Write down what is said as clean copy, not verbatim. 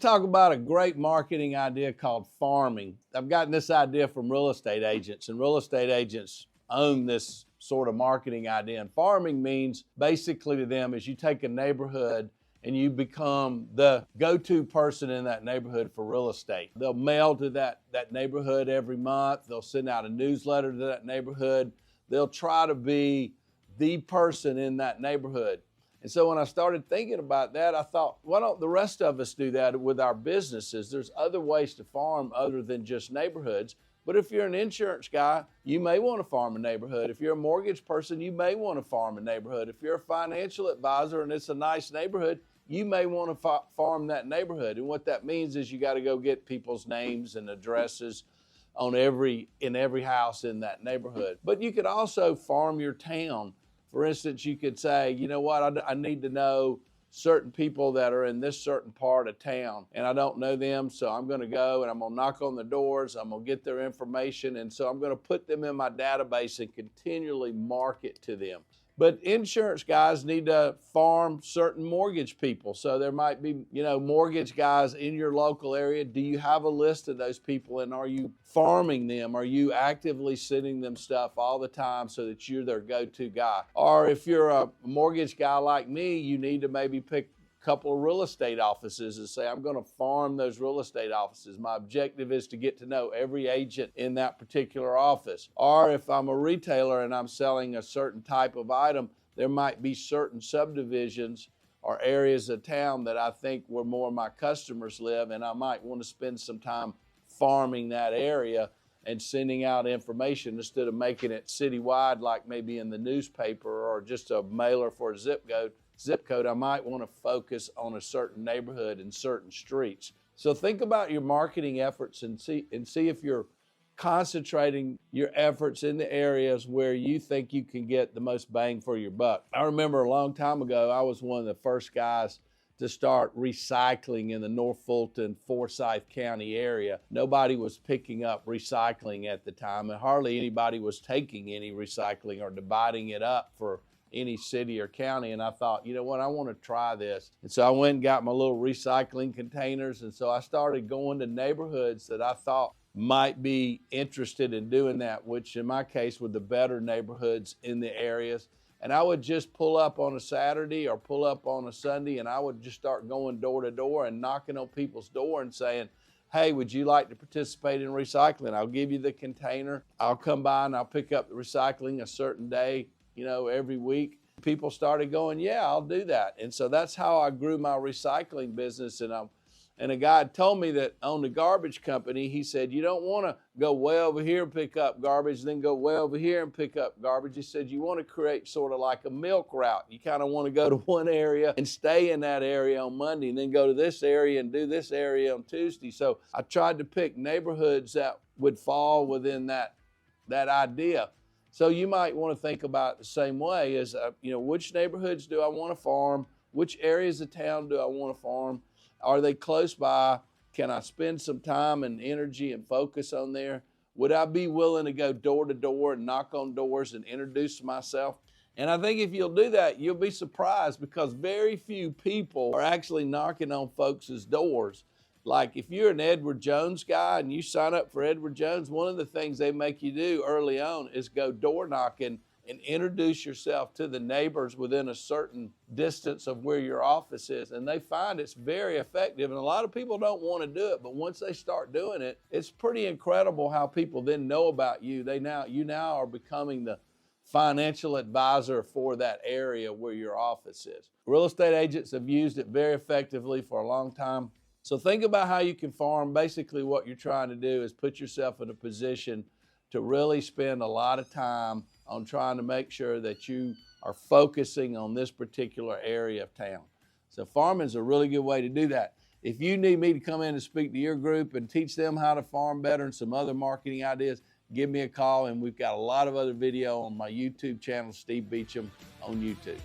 talk about a great marketing idea called farming. I've gotten this idea from real estate agents, and real estate agents own this sort of marketing idea. And farming means basically to them is you take a neighborhood and you become the go-to person in that neighborhood for real estate. They'll mail to that neighborhood every month. They'll send out a newsletter to that neighborhood. They'll try to be the person in that neighborhood. And so when I started thinking about that, I thought, why don't the rest of us do that with our businesses? There's other ways to farm other than just neighborhoods. But if you're an insurance guy, you may want to farm a neighborhood. If you're a mortgage person, you may want to farm a neighborhood. If you're a financial advisor and it's a nice neighborhood, you may want to farm that neighborhood. And what that means is you got to go get people's names and addresses in every house in that neighborhood. But you could also farm your town. For instance, you could say, you know what, I need to know certain people that are in this certain part of town, and I don't know them, so I'm going to go and I'm going to knock on the doors, I'm going to get their information, and so I'm going to put them in my database and continually market to them. But insurance guys need to farm certain mortgage people. So there might be, mortgage guys in your local area. Do you have a list of those people, and are you farming them? Are you actively sending them stuff all the time so that you're their go-to guy? Or if you're a mortgage guy like me, you need to maybe pick couple of real estate offices and say, I'm going to farm those real estate offices. My objective is to get to know every agent in that particular office. Or if I'm a retailer and I'm selling a certain type of item, there might be certain subdivisions or areas of town that I think where more of my customers live, and I might want to spend some time farming that area and sending out information instead of making it citywide like maybe in the newspaper or just a mailer for a zip code. I might want to focus on a certain neighborhood and certain streets. So think about your marketing efforts and see if you're concentrating your efforts in the areas where you think you can get the most bang for your buck. I remember a long time ago, I was one of the first guys to start recycling in the North Fulton, Forsyth County area. Nobody was picking up recycling at the time, and hardly anybody was taking any recycling or dividing it up for any city or county. And I thought, you know what, I want to try this. And so I went and got my little recycling containers. And so I started going to neighborhoods that I thought might be interested in doing that, which in my case were the better neighborhoods in the areas. And I would just pull up on a Saturday or pull up on a Sunday, and I would just start going door to door and knocking on people's door and saying, hey, would you like to participate in recycling? I'll give you the container. I'll come by and I'll pick up the recycling a certain day, every week. People started going, yeah, I'll do that. And so that's how I grew my recycling business. And a guy told me that on the garbage company, he said, you don't want to go way over here and pick up garbage, then go way over here and pick up garbage. He said, you want to create sort of like a milk route. You kind of want to go to one area and stay in that area on Monday, and then go to this area and do this area on Tuesday. So I tried to pick neighborhoods that would fall within that idea. So you might want to think about it the same way as, which neighborhoods do I want to farm? Which areas of town do I want to farm? Are they close by? Can I spend some time and energy and focus on there? Would I be willing to go door to door and knock on doors and introduce myself? And I think if you'll do that, you'll be surprised, because very few people are actually knocking on folks' doors. Like if you're an Edward Jones guy and you sign up for Edward Jones, one of the things they make you do early on is go door knocking and introduce yourself to the neighbors within a certain distance of where your office is. And they find it's very effective. And a lot of people don't want to do it, but once they start doing it, it's pretty incredible how people then know about you. You now are becoming the financial advisor for that area where your office is. Real estate agents have used it very effectively for a long time. So think about how you can farm. Basically what you're trying to do is put yourself in a position to really spend a lot of time on trying to make sure that you are focusing on this particular area of town. So farming is a really good way to do that. If you need me to come in and speak to your group and teach them how to farm better and some other marketing ideas, give me a call, and we've got a lot of other video on my YouTube channel, Steve Beacham on YouTube.